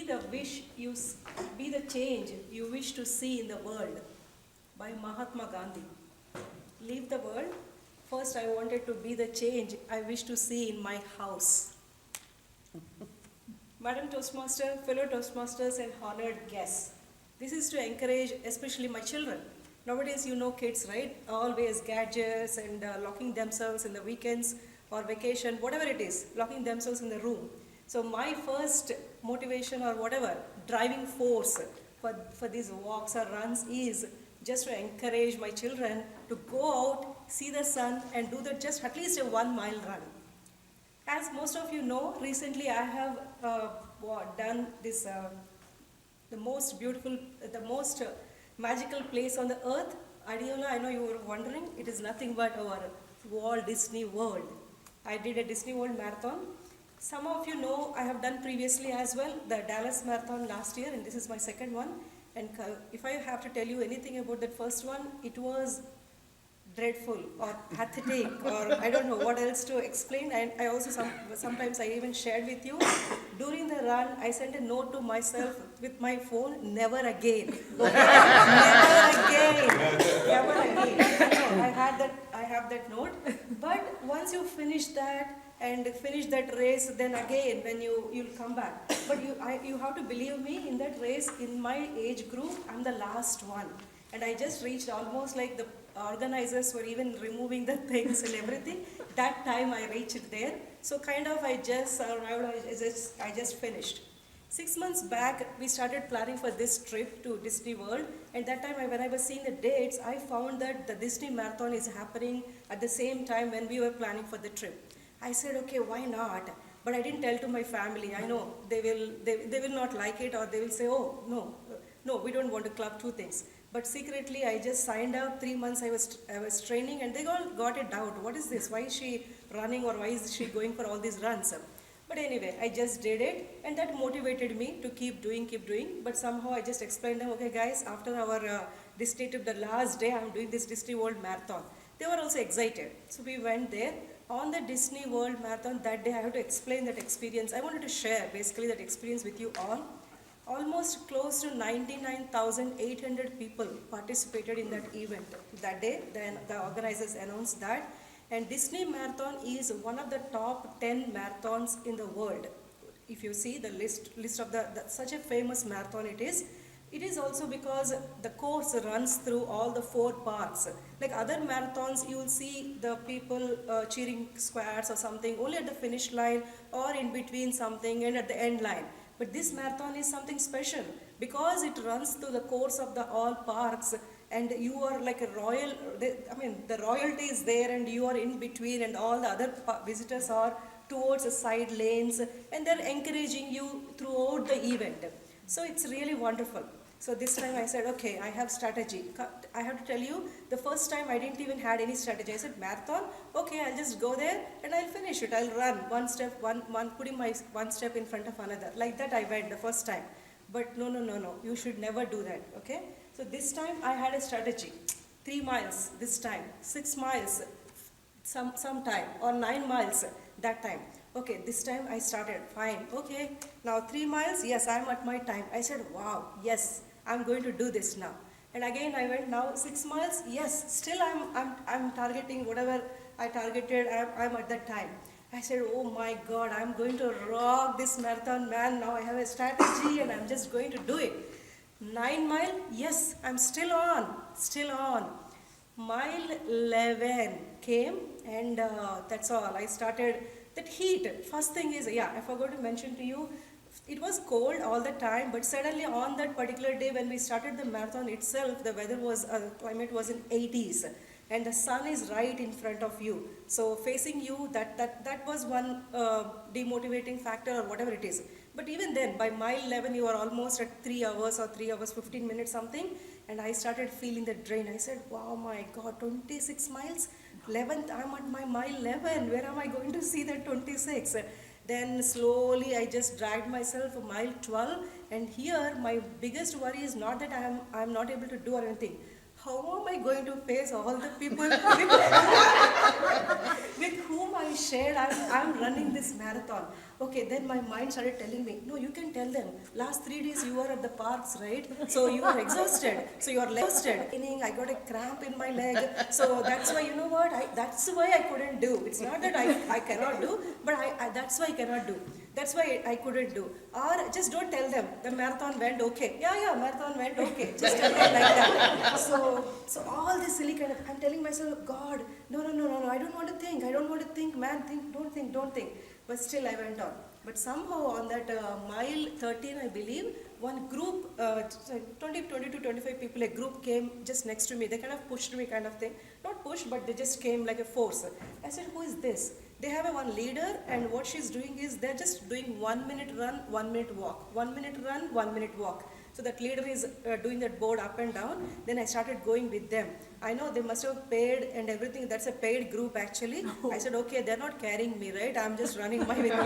the wish you be the change you wish to see in the world by Mahatma Gandhi. Leave the world. First, I wanted to be the change I wish to see in my house. Madam Toastmaster, fellow Toastmasters, and honored guests, this is to encourage especially my children. Nowadays, you know kids, right? Always gadgets and locking themselves in the weekends or vacation, whatever it is, locking themselves in the room. So my first motivation or whatever, driving force for these walks or runs is just to encourage my children to go out, see the sun, and do just at least a 1 mile run. As most of you know, recently I have done this, the most beautiful, the most magical place on the earth. Adiola, I know you were wondering, it is nothing but our Walt Disney World. I did a Disney World marathon. Some of you know I have done previously as well, the Dallas Marathon last year, and this is my second one. And if I have to tell you anything about that first one, it was dreadful or pathetic or I don't know what else to explain. And I also sometimes I even shared with you, during the run I sent a note to myself with my phone, never again. Never again. Never again. I have that note. But once you finish that and finish that race, then again when you'll come back. But you have to believe me, in that race, in my age group, I'm the last one. And I just reached almost like the organizers were even removing the things and everything. That time I reached there. So kind of I just arrived, I just finished. 6 months back, we started planning for this trip to Disney World. And that time when I was seeing the dates, I found that the Disney Marathon is happening at the same time when we were planning for the trip. I said, okay, why not? But I didn't tell to my family. I know they will not like it, or they will say, oh, no, we don't want to club two things. But secretly, I just signed up. 3 months I was training, and they all got a doubt. What is this? Why is she running, or why is she going for all these runs? But anyway, I just did it, and that motivated me to keep doing. But somehow I just explained them, okay guys, after our Disney trip, the last day I'm doing this Disney World Marathon. They were also excited. So we went there. On the Disney World Marathon that day, I have to explain that experience. I wanted to share basically that experience with you all. Almost close to 99,800 people participated in that event that day. Then the organizers announced that. And Disney Marathon is one of the top 10 marathons in the world. If you see the list of such a famous marathon it is. It is also because the course runs through all the 4 parks. Like other marathons, you will see the people cheering squares or something only at the finish line or in between something and at the end line. But this marathon is something special because it runs through the course of the all parks, and you are like a royal, the royalty is there and you are in between, and all the other visitors are towards the side lanes, and they're encouraging you throughout the event. So it's really wonderful. So this time I said, okay, I have strategy. I have to tell you, the first time I didn't even had any strategy. I said, marathon, okay, I'll just go there and I'll finish it. I'll run one step, putting my one step in front of another. Like that I went the first time. But no, you should never do that, okay? So this time I had a strategy. 3 miles this time, 6 miles some time, or 9 miles that time. Okay, this time I started, fine, okay, now 3 miles, yes, I'm at my time. I said, wow, yes, I'm going to do this now. And again I went, now 6 miles, yes, still I'm targeting whatever I targeted, I'm at that time. I said, oh my God, I'm going to rock this marathon, man. Now I have a strategy and I'm just going to do it. 9 mile, yes, I'm still on. Mile 11 came, and that's all. I started that heat. First thing is, I forgot to mention to you, it was cold all the time, but suddenly on that particular day when we started the marathon itself, the climate was in 80s. And the sun is right in front of you. So facing you, that was one demotivating factor or whatever it is. But even then, by mile 11, you are almost at 3 hours or 3 hours, 15 minutes something. And I started feeling the drain. I said, wow, my God, 26 miles? 11th, I'm at my mile 11. Where am I going to see that 26? Then slowly I just dragged myself a mile 12. And here, my biggest worry is not that I'm not able to do anything. How am I going to face all the people with whom I shared I'm running this marathon? Okay, then my mind started telling me, no, you can tell them. Last 3 days you were at the parks, right? So you are exhausted. So you are exhausted. I got a cramp in my leg. So that's why, you know what? That's why I couldn't do. It's not that I cannot do, but that's why I cannot do. That's why I couldn't do. Or just don't tell them. The marathon went okay. Yeah, marathon went okay. Just tell them like that. So all this silly kind of, I'm telling myself, God, no, I don't want to think. I don't want to think, man, don't think. But still I went on. But somehow on that mile 13, I believe, one group, 20 to 25 people, a group came just next to me. They kind of pushed me kind of thing. Not pushed, but they just came like a force. I said, who is this? They have one leader, and what she's doing is they're just doing 1 minute run, 1 minute walk. 1 minute run, 1 minute walk. So that leader is doing that board up and down. Then I started going with them. I know they must have paid and everything. That's a paid group actually. I said, okay, they're not carrying me, right? I'm just running my with them.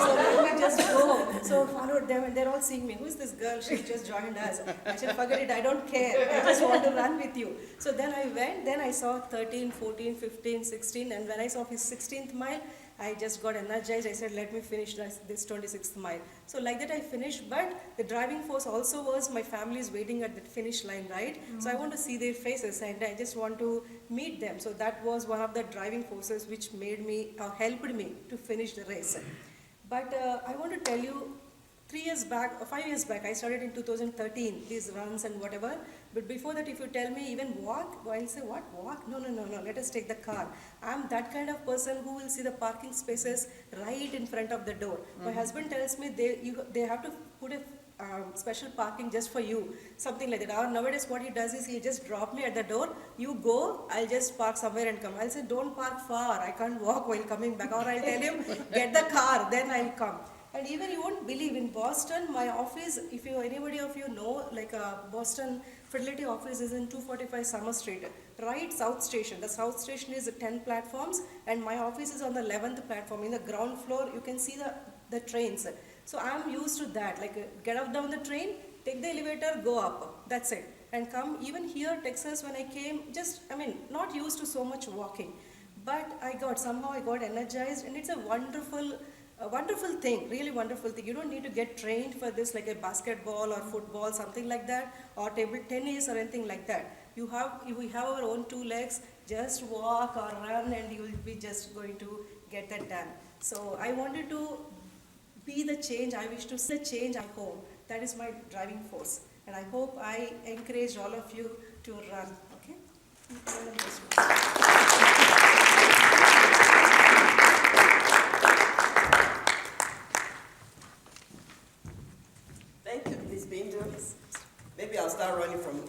So let me just go. So followed them and they're all seeing me. Who is this girl? She just joined us. I said, forget it, I don't care. I just want to run with you. So then I went, then I saw 13, 14, 15, 16. And when I saw his 16th mile, I just got energized. I said, let me finish this 26th mile. So like that I finished, but the driving force also was my family is waiting at the finish line, right? Mm-hmm. So I want to see their faces and I just want to meet them. So that was one of the driving forces which made me, helped me to finish the race. But I want to tell you, 5 years back, I started in 2013, these runs and whatever. But before that, if you tell me even walk, I'll say, what, walk? No, let us take the car. I'm that kind of person who will see the parking spaces right in front of the door. My husband tells me they have to put a special parking just for you, something like that. Or nowadays what he does is he just drop me at the door, you go, I'll just park somewhere and come. I'll say, don't park far, I can't walk while coming back. Or I'll tell him, get the car, then I'll come. And even you won't believe, in Boston, my office, if anybody of you know, like Boston Fidelity office is in 245 Summer Street, right South Station. The South Station is 10 platforms and my office is on the 11th platform. In the ground floor, you can see the trains. So I'm used to that, like get up down the train, take the elevator, go up, that's it. And come, even here, Texas, when I came, not used to so much walking. But somehow I got energized, and it's a wonderful thing, really wonderful thing. You don't need to get trained for this like a basketball or football, something like that, or table tennis or anything like that. We have our own 2 legs, just walk or run and you will be just going to get that done. So I wanted to be the change. I wish to see the change at home. That is my driving force. And I hope I encourage all of you to run, okay? Thank you, Ms. Binder. Maybe I'll start running from